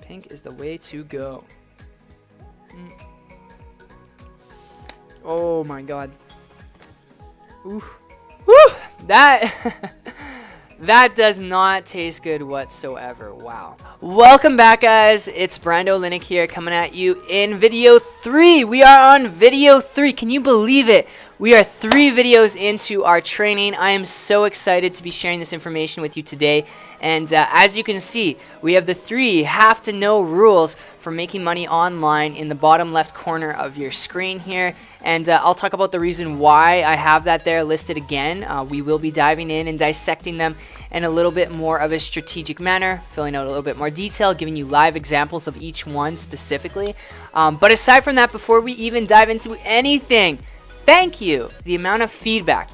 Pink is the way to go. Oh my god. Ooh. Woo! That that does not taste good whatsoever. Wow. Welcome back, guys. It's Brando Linick here, coming at you in video 3. We are on video 3. Can you believe it? We are 3 videos into our training. I am so excited to be sharing this information with you today. And as you can see, we have the 3 have-to-know rules for making money online in the bottom left corner of your screen here. And I'll talk about the reason why I have that there listed again. We will be diving in and dissecting them in a little bit more of a strategic manner, filling out a little bit more detail, giving you live examples of each one specifically. But aside from that, before we even dive into anything, thank you. The amount of feedback,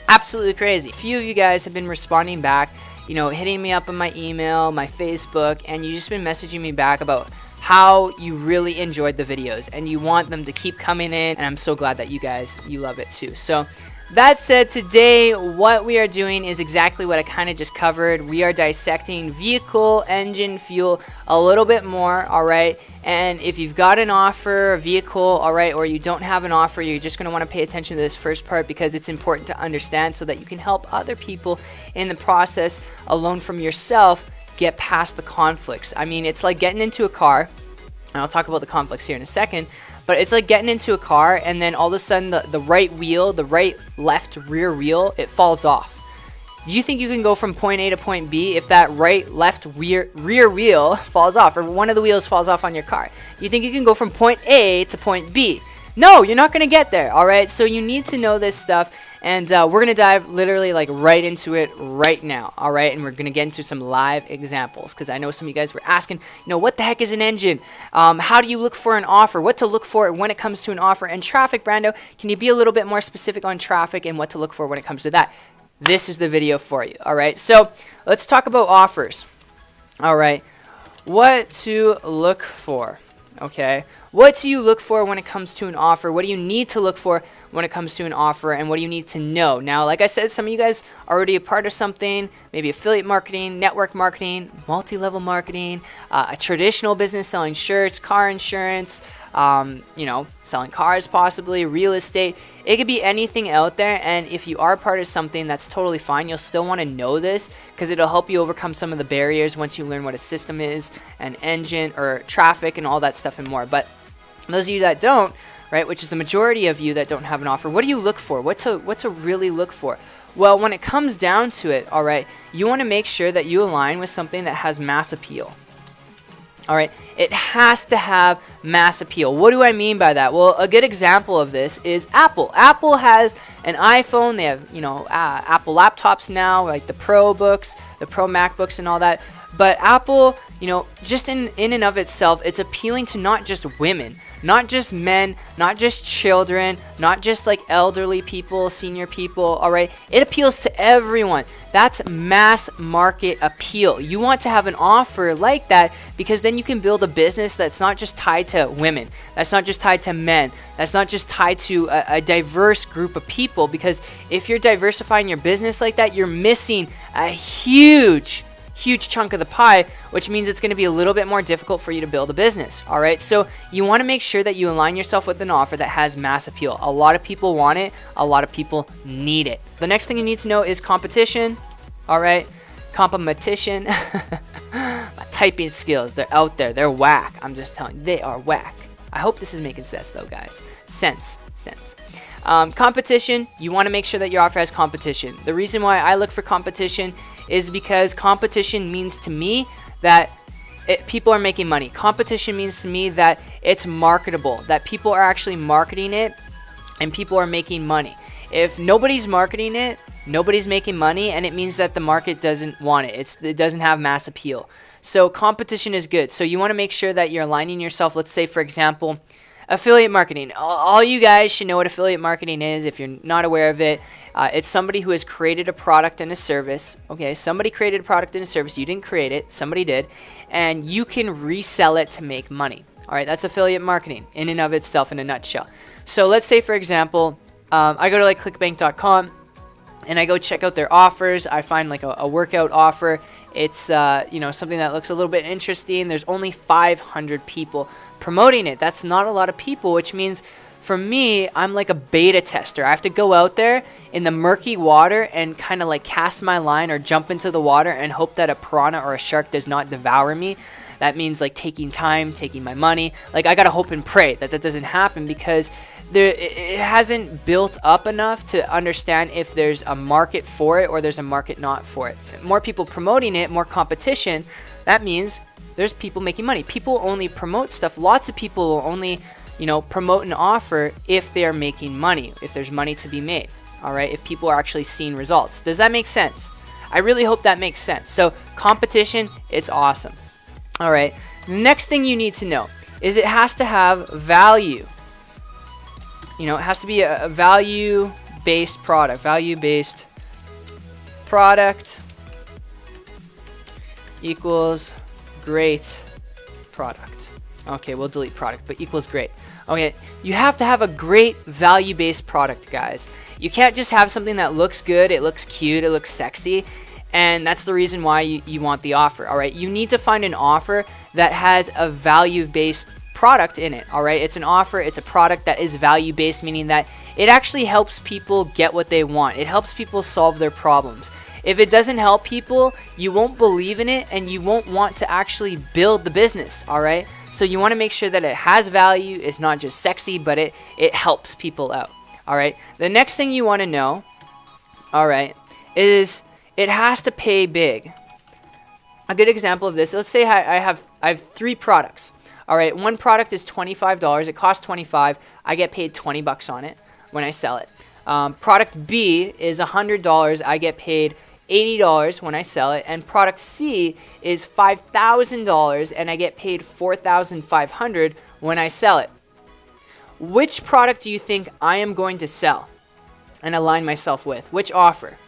absolutely crazy. A few of you guys have been responding back, you know, hitting me up on my email, my Facebook, and you've just been messaging me back about how you really enjoyed the videos and you want them to keep coming in, and I'm so glad that you love it too. So that said, today what we are doing is exactly what I kind of just covered. We are dissecting vehicle, engine, fuel a little bit more, all right? And if you've got an offer, a vehicle, all right, or you don't have an offer, you're just going to want to pay attention to this first part because it's important to understand so that you can help other people in the process alone from yourself get past the conflicts. I mean, it's like getting into a car, and I'll talk about the conflicts here in a second, but it's like getting into a car and then all of a sudden the right wheel, the right left rear wheel, it falls off. Do you think you can go from point A to point B if that right left rear wheel falls off, or one of the wheels falls off on your car? You think you can go from point A to point B? No, you're not going to get there, all right? So you need to know this stuff, and we're going to dive literally like right into it right now, all right? And we're going to get into some live examples because I know some of you guys were asking, you know, what the heck is an engine? How do you look for an offer? What to look for when it comes to an offer? And traffic, Brando, can you be a little bit more specific on traffic and what to look for when it comes to that? This is the video for you, all right? So let's talk about offers, all right? What to look for, okay? What do you look for when it comes to an offer? What do you need to look for when it comes to an offer? And what do you need to know? Now, like I said, some of you guys are already a part of something, maybe affiliate marketing, network marketing, multi-level marketing, a traditional business selling shirts, car insurance, you know, selling cars possibly, real estate. It could be anything out there. And if you are part of something, that's totally fine. You'll still want to know this because it'll help you overcome some of the barriers once you learn what a system is, an engine, or traffic, and all that stuff and more. But those of you that don't, right, which is the majority of you that don't have an offer, what do you look for? What to really look for? Well, when it comes down to it, all right, you want to make sure that you align with something that has mass appeal. All right, it has to have mass appeal. What do I mean by that? Well, a good example of this is Apple. Apple has an iPhone. They have, you know, Apple laptops now, like the Pro books, the Pro MacBooks and all that. But Apple, you know, just in and of itself, it's appealing to not just women, not just men, not just children, not just like elderly people, senior people, all right? It appeals to everyone. That's mass market appeal. You want to have an offer like that because then you can build a business that's not just tied to women, that's not just tied to men, that's not just tied to a diverse group of people, because if you're diversifying your business like that, you're missing a huge chunk of the pie, which means it's going to be a little bit more difficult for you to build a business. All right, so you want to make sure that you align yourself with an offer that has mass appeal. A lot of people want it, a lot of people need it. The next thing you need to know is competition. All right, competition. My typing skills, they're out there, they're whack. I'm just telling you, they are whack. I hope this is making sense though, guys. Sense. Competition, you want to make sure that your offer has competition. The reason why I look for competition is because competition means to me that people are making money. Competition means to me that it's marketable, that people are actually marketing it and people are making money. If nobody's marketing it, nobody's making money, and it means that the market doesn't want it. It doesn't have mass appeal. So competition is good. So you want to make sure that you're aligning yourself. Let's say, for example, affiliate marketing. All you guys should know what affiliate marketing is. If you're not aware of it, it's somebody who has created a product and a service. Okay, somebody created a product and a service. You didn't create it. Somebody did. And you can resell it to make money. All right, that's affiliate marketing in and of itself in a nutshell. So let's say, for example, I go to like clickbank.com and I go check out their offers. I find like a workout offer. It's something that looks a little bit interesting. There's only 500 people promoting it. That's not a lot of people, which means for me, I'm like a beta tester. I have to go out there in the murky water and kind of like cast my line or jump into the water and hope that a piranha or a shark does not devour me. That means like taking time, taking my money. Like I gotta hope and pray that that doesn't happen, because it hasn't built up enough to understand if there's a market for it or there's a market not for it. More people promoting it, more competition. That means there's people making money. People only promote stuff. Lots of people will only promote an offer if they are making money, if there's money to be made. All right, if people are actually seeing results. Does that make sense? I really hope that makes sense. So competition, it's awesome. All right, next thing you need to know is it has to have value. It has to be a value-based product. Value-based product equals great product. Okay, we'll delete product, but equals great. Okay, you have to have a great value-based product, guys. You can't just have something that looks good, it looks cute, it looks sexy, and that's the reason why you want the offer. All right, you need to find an offer that has a value-based product in it. All right, it's an offer, it's a product that is value-based, meaning that it actually helps people get what they want. It helps people solve their problems. If it doesn't help people, you won't believe in it and you won't want to actually build the business. All right, so you want to make sure that it has value. It's not just sexy, but it helps people out. All right, the next thing you want to know, all right, is it has to pay big. A good example of this, let's say I have 3 products. All right, one product is $25. It costs $25. I get paid $20 on it when I sell it. Product B is $100. I get paid $80 when I sell it. And product C is $5,000 and I get paid $4,500 when I sell it. Which product do you think I am going to sell and align myself with? Which offer?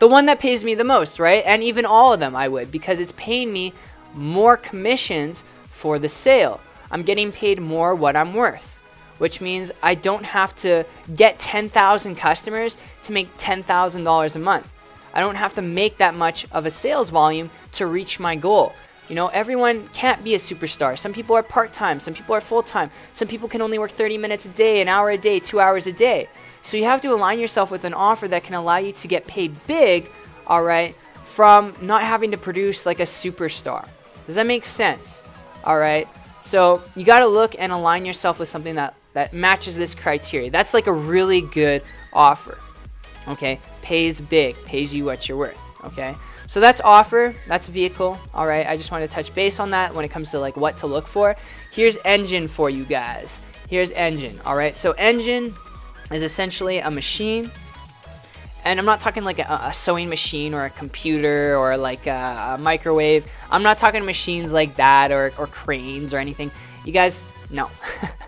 The one that pays me the most, right? And even all of them I would, because it's paying me more commissions for the sale. I'm getting paid more what I'm worth, which means I don't have to get 10,000 customers to make $10,000 a month. I don't have to make that much of a sales volume to reach my goal. Everyone can't be a superstar. Some people are part-time, some people are full-time, some people can only work 30 minutes a day, an hour a day, 2 hours a day. So you have to align yourself with an offer that can allow you to get paid big, all right, from not having to produce like a superstar. Does that make sense? All right, so you got to look and align yourself with something that matches this criteria. That's like a really good offer. Okay, pays big, pays you what you're worth. Okay, so that's offer, that's vehicle. All right, I just want to touch base on that when it comes to like what to look for. Here's engine for you guys. Here's engine. All right, so engine is essentially a machine. And I'm not talking like a sewing machine or a computer or like a microwave. I'm not talking machines like that or cranes or anything. You guys, no.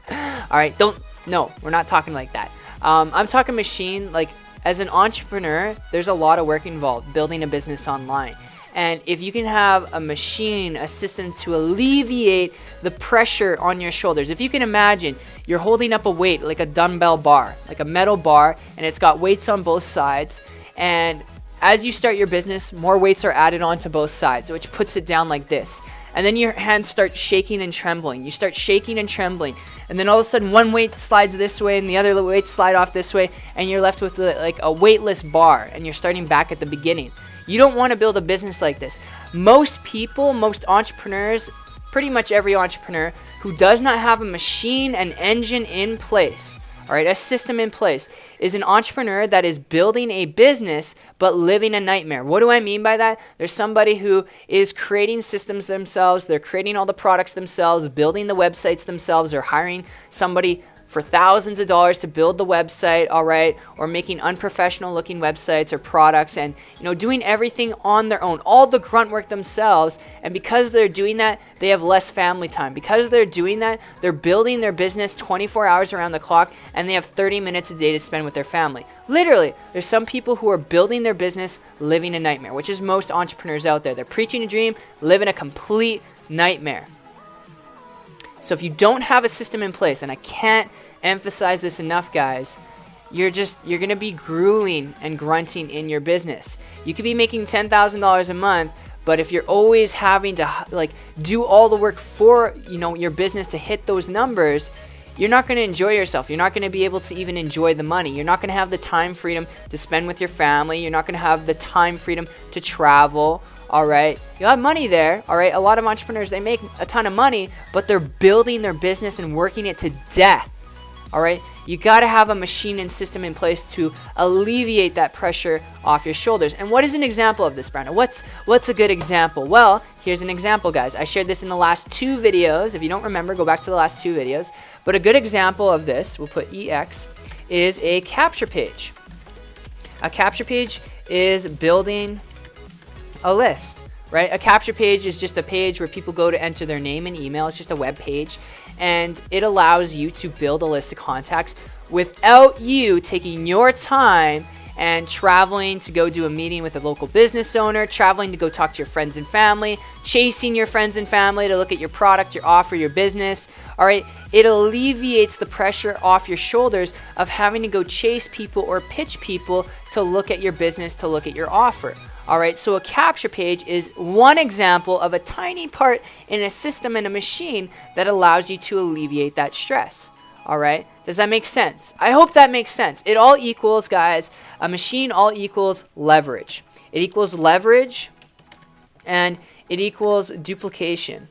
All right, no, we're not talking like that. I'm talking machine, like as an entrepreneur, there's a lot of work involved building a business online. And if you can have a machine, a system to alleviate the pressure on your shoulders. If you can imagine you're holding up a weight like a dumbbell bar, like a metal bar, and it's got weights on both sides. And as you start your business, more weights are added onto both sides, which puts it down like this. And then your hands start shaking and trembling. You start shaking and trembling. And then all of a sudden one weight slides this way and the other weights slide off this way. And you're left with like a weightless bar and you're starting back at the beginning. You don't want to build a business like this. Most people, most entrepreneurs, pretty much every entrepreneur who does not have a machine, an engine in place, all right, a system in place, is an entrepreneur that is building a business but living a nightmare. What do I mean by that? There's somebody who is creating systems themselves, they're creating all the products themselves, building the websites themselves, or hiring somebody for thousands of dollars to build the website, all right, or making unprofessional looking websites or products, and doing everything on their own, all the grunt work themselves. And because they're doing that, they have less family time. Because they're doing that, they're building their business 24 hours around the clock, and they have 30 minutes a day to spend with their family. Literally, there's some people who are building their business living a nightmare, which is most entrepreneurs out there. They're preaching a dream, living a complete nightmare. So if you don't have a system in place, and I can't emphasize this enough, guys, you're going to be grueling and grunting in your business. You could be making $10,000 a month, But if you're always having to like do all the work for, you know, your business to hit those numbers, you're not going to enjoy yourself. You're not going to be able to even enjoy the money. You're not going to have the time freedom to spend with your family. You're not going to have the time freedom to travel. All right. You'll have money there. All right. A lot of entrepreneurs, they make a ton of money, but they're building their business and working it to death. All right. You got to have a machine and system in place to alleviate that pressure off your shoulders. And what is an example of this, Brandon? What's a good example? Well, here's an example, guys. I shared this in the last 2 videos. If you don't remember, go back to the last 2 videos. But a good example of this, we'll put EX, is a capture page. A capture page is building a list, right? A capture page is just a page where people go to enter their name and email. It's just a web page, and it allows you to build a list of contacts without you taking your time and traveling to go do a meeting with a local business owner, traveling to go talk to your friends and family, chasing your friends and family to look at your product, your offer, your business. All right, it alleviates the pressure off your shoulders of having to go chase people or pitch people to look at your business, to look at your offer. All right, so a capture page is one example of a tiny part in a system and a machine that allows you to alleviate that stress. All right, does that make sense? I hope that makes sense. It all equals, guys, a machine all equals leverage. It equals leverage and it equals duplication.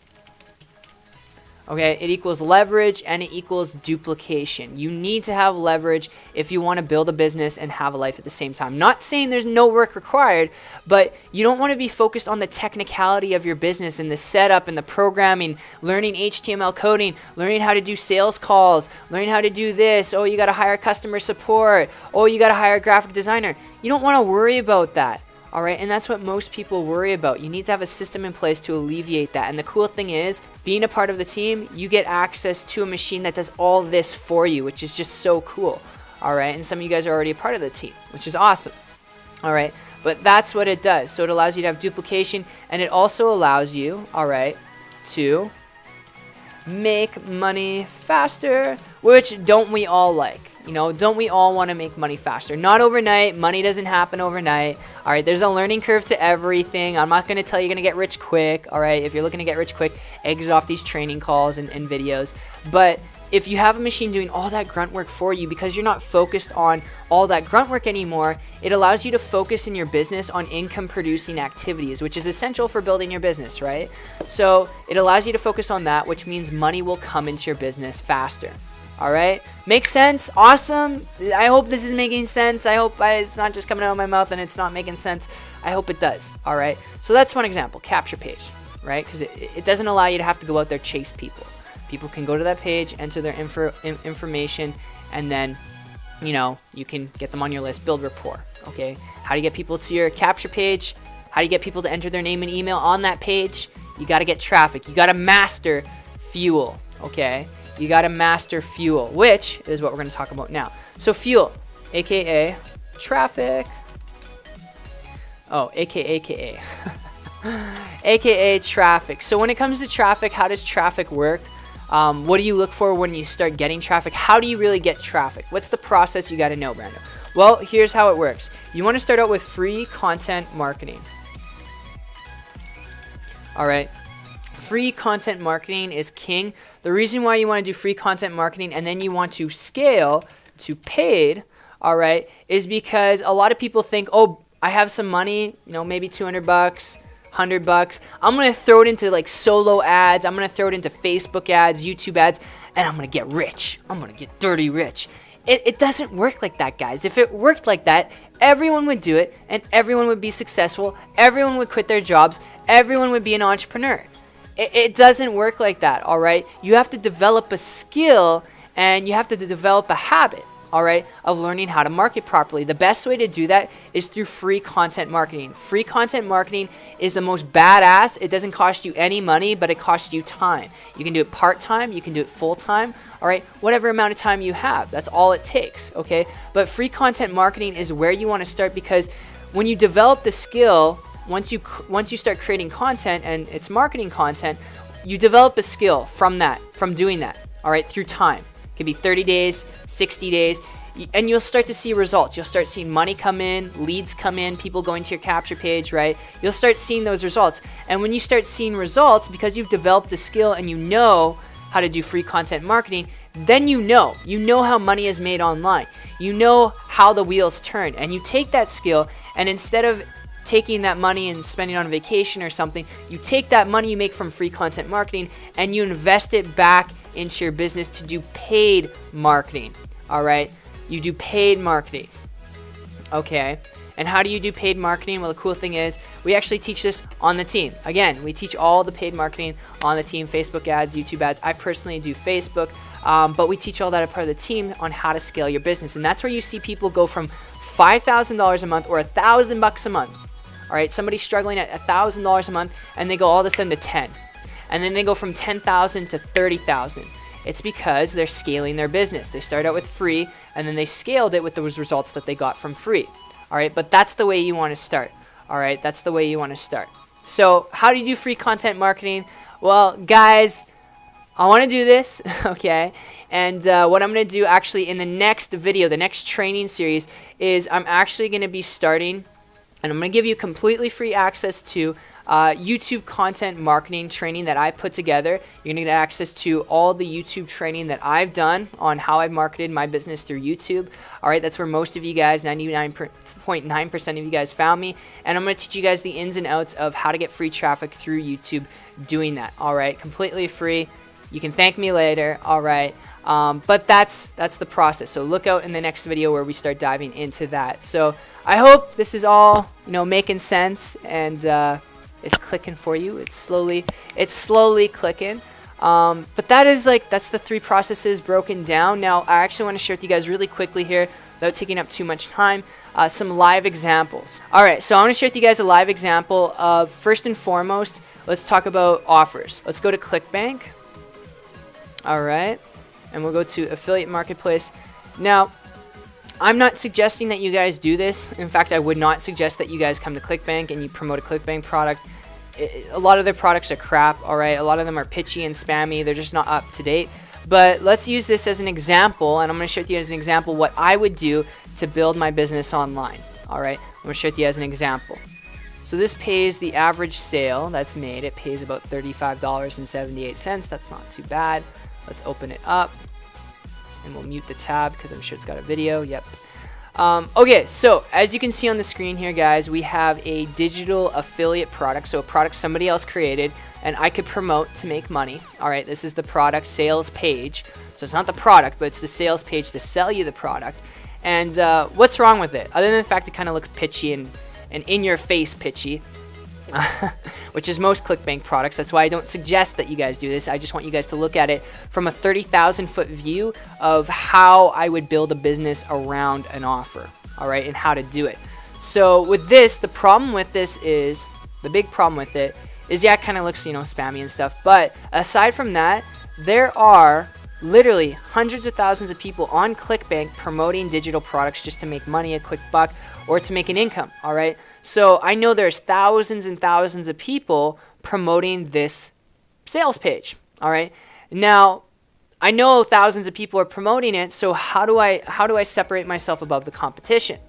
Okay, it equals leverage and it equals duplication. You need to have leverage if you want to build a business and have a life at the same time. Not saying there's no work required, but you don't want to be focused on the technicality of your business and the setup and the programming, learning HTML coding, learning how to do sales calls, learning how to do this. Oh, you got to hire customer support. Oh, you got to hire a graphic designer. You don't want to worry about that. All right, and that's what most people worry about. You need to have a system in place to alleviate that. And the cool thing is, being a part of the team, you get access to a machine that does all this for you, which is just so cool. All right, and some of you guys are already a part of the team, which is awesome. All right, but that's what it does. So it allows you to have duplication, and it also allows you, all right, to make money faster, which don't we all like? You know, don't we all want to make money faster? Not overnight. Money doesn't happen overnight. All right, there's a learning curve to everything. I'm not going to tell you you're going to get rich quick. All right, if you're looking to get rich quick, exit off these training calls and videos. But if you have a machine doing all that grunt work for you, because you're not focused on all that grunt work anymore, it allows you to focus in your business on income producing activities, which is essential for building your business, right? So it allows you to focus on that, which means money will come into your business faster. All right, makes sense? Awesome. I hope this is making sense. I hope it's not just coming out of my mouth and it's not making sense. I hope it does. All right, so that's one example, capture page, right? Because it doesn't allow you to have to go out there chase people. People can go to that page, enter their information, and then, you know, you can get them on your list, build rapport. Okay, how do you get people to your capture page? How do you get people to enter their name and email on that page? You got to get traffic. You got to master fuel. Okay. You got to master fuel, which is what we're going to talk about now. So fuel, aka traffic. Oh, aka aka traffic. So when it comes to traffic, how does traffic work? What do you look for when you start getting traffic? How do you really get traffic? What's the process you got to know, Brando? Well, here's how it works. You want to start out with free content marketing. All right. Free content marketing is king. The reason why you want to do free content marketing and then you want to scale to paid, all right, is because a lot of people think, oh, I have some money, you know, maybe $200, $100. I'm going to throw it into like solo ads. I'm going to throw it into Facebook ads, YouTube ads, and I'm going to get rich. I'm going to get dirty rich. It doesn't work like that, guys. If it worked like that, everyone would do it and everyone would be successful. Everyone would quit their jobs. Everyone would be an entrepreneur. It doesn't work like that, all right? You have to develop a skill and you have to develop a habit, all right, of learning how to market properly. The best way to do that is through free content marketing. Free content marketing is the most badass. It doesn't cost you any money, but it costs you time. You can do it part-time. You can do it full-time, all right? Whatever amount of time you have, that's all it takes, okay? But free content marketing is where you want to start because when you develop the skill, once you start creating content and it's marketing content, you develop a skill from doing that, all right, through time. It could be 30 days, 60 days. and you'll start to see results. You'll start seeing money come in, leads come in, people going to your capture page, right? You'll start seeing those results. And when you start seeing results, because you've developed the skill and you know how to do free content marketing, then you know how money is made online. You know how the wheels turn, and you take that skill, and instead of taking that money and spending it on a vacation or something, you take that money you make from free content marketing and you invest it back into your business to do paid marketing. All right, you do paid marketing. Okay, and how do you do paid marketing? Well, the cool thing is we actually teach this on the team. Again, we teach all the paid marketing on the team: Facebook ads, YouTube ads. I personally do Facebook, but we teach all that as part of the team on how to scale your business. And that's where you see people go from $5,000 a month or $1,000 a month. All right, somebody's struggling at $1,000 a month, and they go all of a sudden to 10, and then they go from 10,000 to 30,000. It's because they're scaling their business. They started out with free, and then they scaled it with those results that they got from free. All right, but that's the way you want to start. All right, that's the way you want to start. So how do you do free content marketing? Well, guys, I want to do this, okay? And what I'm going to do actually in the next video, the next training series, is I'm actually going to be starting, and I'm going to give you completely free access to YouTube content marketing training that I put together. You're going to get access to all the YouTube training that I've done on how I've marketed my business through YouTube. All right, that's where most of you guys, 99.9% of you guys found me. And I'm going to teach you guys the ins and outs of how to get free traffic through YouTube doing that. All right, completely free. You can thank me later. All right. But that's the process. So look out in the next video where we start diving into that. So I hope this is all, making sense, and it's clicking for you. It's slowly clicking. But that's the 3 processes broken down. Now I actually want to share with you guys really quickly here, without taking up too much time, some live examples. All right, so I want to share with you guys a live example of, first and foremost, let's talk about offers. Let's go to ClickBank. All right. And we'll go to Affiliate Marketplace. Now, I'm not suggesting that you guys do this. In fact, I would not suggest that you guys come to ClickBank and you promote a ClickBank product. A lot of their products are crap, all right? A lot of them are pitchy and spammy. They're just not up to date. But let's use this as an example, and I'm going to show you as an example what I would do to build my business online, all right? I'm going to show you as an example. So this pays the average sale that's made. It pays about $35.78. That's not too bad. Let's open it up, and we'll mute the tab because I'm sure it's got a video. Yep. Okay, so as you can see on the screen here, guys, we have a digital affiliate product. So a product somebody else created, and I could promote to make money. All right, this is the product sales page. So it's not the product, but it's the sales page to sell you the product. And what's wrong with it? Other than the fact it kind of looks pitchy and in-your-face pitchy. Which is most ClickBank products. That's why I don't suggest that you guys do this. I just want you guys to look at it from a 30,000-foot view of how I would build a business around an offer, all right, and how to do it. So with this, the big problem with it is, yeah, it kind of looks, spammy and stuff. But aside from that, there are literally hundreds of thousands of people on ClickBank promoting digital products just to make money, a quick buck, or to make an income, all right? So I know there's thousands and thousands of people promoting this sales page, all right? Now, I know thousands of people are promoting it, so how do I separate myself above the competition?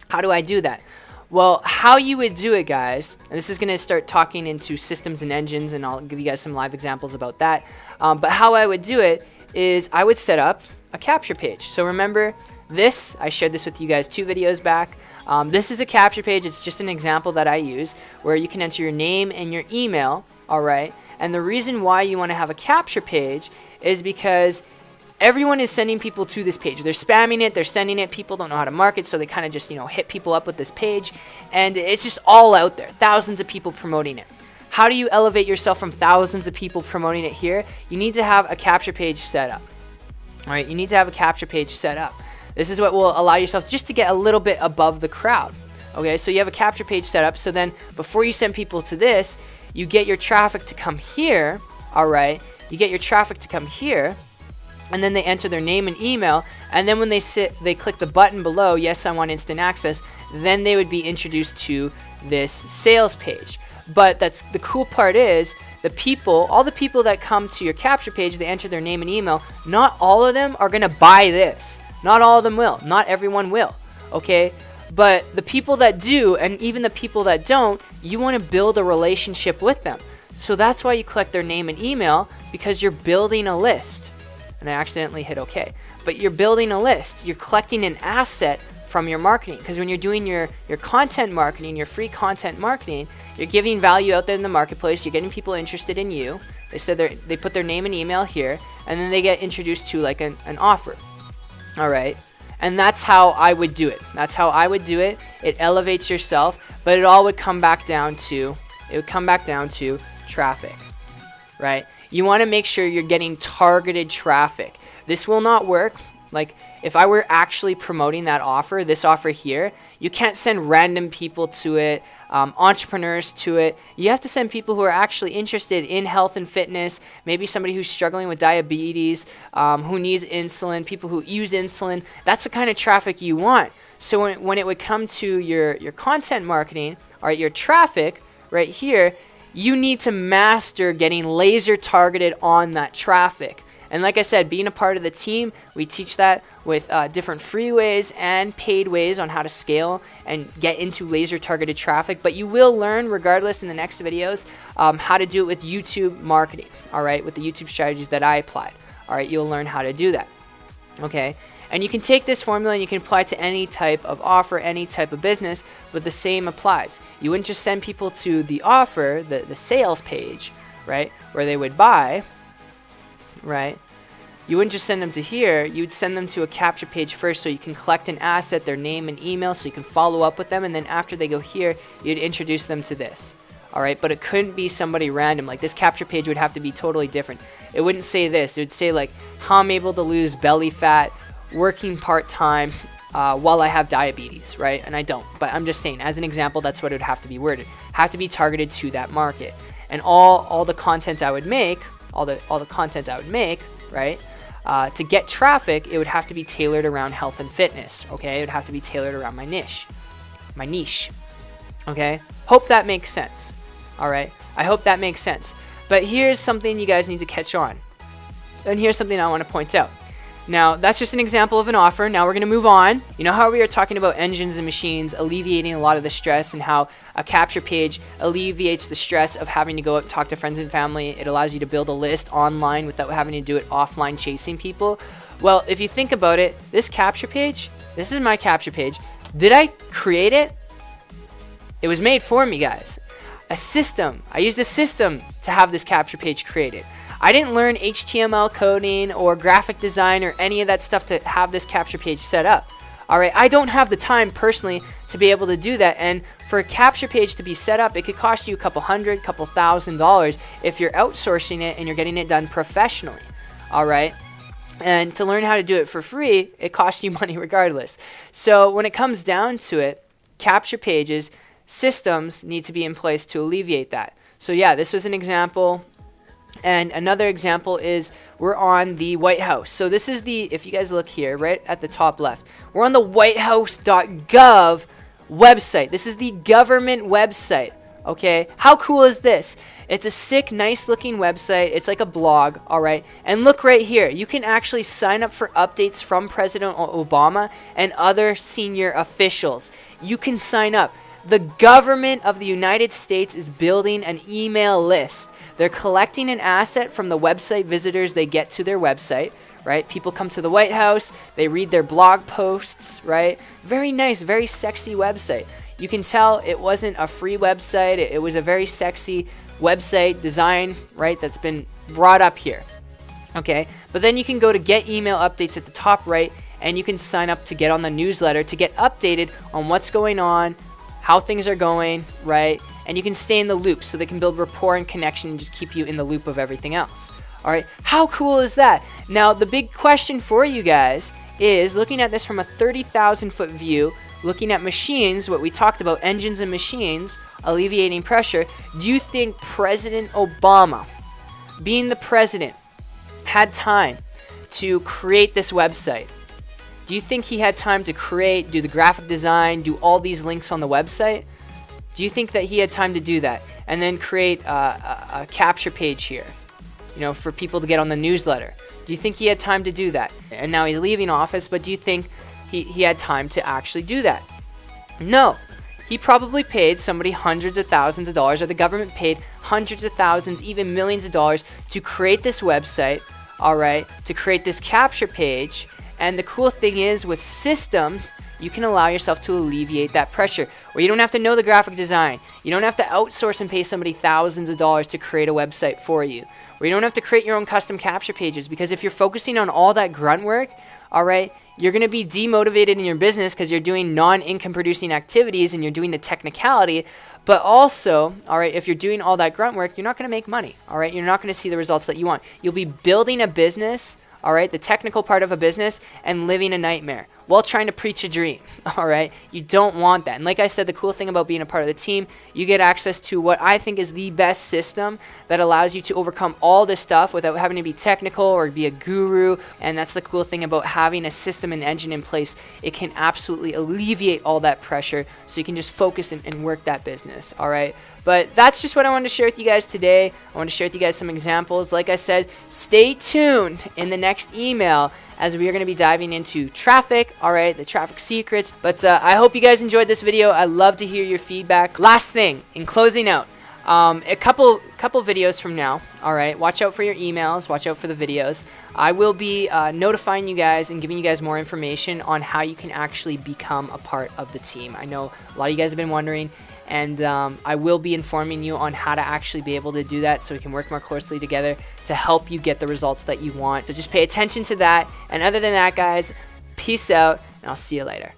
How do I do that? Well, how you would do it, guys, and this is going to start talking into systems and engines, and I'll give you guys some live examples about that. But how I would do it is I would set up a capture page. So remember this, I shared this with you guys 2 videos back. This is a capture page. It's just an example that I use where you can enter your name and your email, all right? And the reason why you want to have a capture page is because everyone is sending people to this page. They're spamming it, they're sending it, people don't know how to market, so they kind of just, hit people up with this page, and it's just all out there. Thousands of people promoting it. How do you elevate yourself from thousands of people promoting it here? You need to have a capture page set up. All right, you need to have a capture page set up. This is what will allow yourself just to get a little bit above the crowd. Okay, so you have a capture page set up. So then before you send people to this, you get your traffic to come here. All right, you get your traffic to come here, and then they enter their name and email. And then when they click the button below, yes, I want instant access, then they would be introduced to this sales page. But that's the cool part is all the people that come to your capture page, they enter their name and email. Not all of them are going to buy this. Not all of them will. Not everyone will. Okay? But the people that do, and even the people that don't, you want to build a relationship with them. So that's why you collect their name and email, because you're building a list. And I accidentally hit OK. But you're building a list. You're collecting an asset from your marketing. Because when you're doing your content marketing, your free content marketing, you're giving value out there in the marketplace. You're getting people interested in you. They said they put their name and email here, and then they get introduced to like an offer. All right. And that's how I would do it. That's how I would do it. It elevates yourself, but it all would come back down to, traffic, right? You want to make sure you're getting targeted traffic. This will not work. Like if I were actually promoting that offer, this offer here, you can't send random people to it, entrepreneurs to it. You have to send people who are actually interested in health and fitness, maybe somebody who's struggling with diabetes, who needs insulin, people who use insulin. That's the kind of traffic you want. So when it would come to your content marketing, or your traffic right here, you need to master getting laser targeted on that traffic. And like I said, being a part of the team, we teach that with different free ways and paid ways on how to scale and get into laser targeted traffic. But you will learn, regardless, in the next videos, how to do it with YouTube marketing, all right, with the YouTube strategies that I applied. All right, you'll learn how to do that, okay? And you can take this formula and you can apply it to any type of offer, any type of business, but the same applies. You wouldn't just send people to the offer, the sales page, right, where they would buy, right? You wouldn't just send them to here, you'd send them to a capture page first so you can collect an asset, their name and email, so you can follow up with them, and then after they go here, you'd introduce them to this. All right, but it couldn't be somebody random. Like this capture page would have to be totally different. It wouldn't say this. It would say like, how I'm able to lose belly fat, working part-time, while I have diabetes, right? And I don't, but I'm just saying, as an example, that's what it would have to be worded. Have to be targeted to that market. And all the content I would make, right? To get traffic, it would have to be tailored around health and fitness, okay? It would have to be tailored around my niche, okay? Hope that makes sense, all right? I hope that makes sense. But here's something you guys need to catch on. And here's something I want to point out. Now, that's just an example of an offer. Now we're going to move on. You know how we were talking about engines and machines alleviating a lot of the stress, and how a capture page alleviates the stress of having to go out and talk to friends and family. It allows you to build a list online without having to do it offline chasing people. Well, if you think about it, this capture page, this is my capture page. Did I create it? It was made for me, guys. A system. I used a system to have this capture page created. I didn't learn HTML coding or graphic design or any of that stuff to have this capture page set up. All right, I don't have the time personally to be able to do that. And for a capture page to be set up, it could cost you a couple $100, couple $1,000 if you're outsourcing it and you're getting it done professionally. All right. And to learn how to do it for free, it costs you money regardless. So when it comes down to it, capture pages, systems need to be in place to alleviate that. So yeah, this was an example. And another example is we're on the White House. So this is if you guys look here, right at the top left, we're on the whitehouse.gov website. This is the government website, okay? How cool is this? It's a sick, nice looking website. It's like a blog, all right? And look right here. You can actually sign up for updates from President Obama and other senior officials. You can sign up. The government of the United States is building an email list. They're collecting an asset from the website visitors they get to their website, right? People come to the White House, they read their blog posts, right? Very nice, very sexy website. You can tell it wasn't a free website. It was a very sexy website design, right? That's been brought up here, okay? But then you can go to get email updates at the top right, and you can sign up to get on the newsletter to get updated on what's going on, how things are going, right? And you can stay in the loop so they can build rapport and connection and just keep you in the loop of everything else. All right, how cool is that? Now, the big question for you guys is, looking at this from a 30,000 foot view, looking at machines, what we talked about, engines and machines, alleviating pressure, do you think President Obama, being the president, had time to create this website? Do you think he had time to create, do the graphic design, do all these links on the website? Do you think that he had time to do that? And then create a capture page here? for people to get on the newsletter? Do you think he had time to do that? And now he's leaving office, but do you think he had time to actually do that? No. He probably paid somebody hundreds of thousands of dollars, or the government paid hundreds of thousands, even millions of dollars to create this website, all right, to create this capture page. And the cool thing is, with systems, you can allow yourself to alleviate that pressure, where you don't have to know the graphic design. You don't have to outsource and pay somebody thousands of dollars to create a website for you, where you don't have to create your own custom capture pages, because if you're focusing on all that grunt work, all right, you're going to be demotivated in your business because you're doing non-income producing activities and you're doing the technicality. But also, all right, if you're doing all that grunt work, you're not going to make money, all right? You're not going to see the results that you want. You'll be building a business, all right, the technical part of a business, and living a nightmare while trying to preach a dream, all right? You don't want that. And like I said, the cool thing about being a part of the team, you get access to what I think is the best system that allows you to overcome all this stuff without having to be technical or be a guru. And that's the cool thing about having a system and engine in place. It can absolutely alleviate all that pressure so you can just focus and work that business, all right? But that's just what I wanted to share with you guys today. I want to share with you guys some examples. Like I said, stay tuned in the next email as we are going to be diving into traffic, all right, the traffic secrets. But I hope you guys enjoyed this video. I love to hear your feedback. Last thing, in closing out, a couple videos from now, all right, watch out for your emails, watch out for the videos. I will be notifying you guys and giving you guys more information on how you can actually become a part of the team. I know a lot of you guys have been wondering, and I will be informing you on how to actually be able to do that so we can work more closely together to help you get the results that you want. So just pay attention to that. And other than that, guys, peace out, and I'll see you later.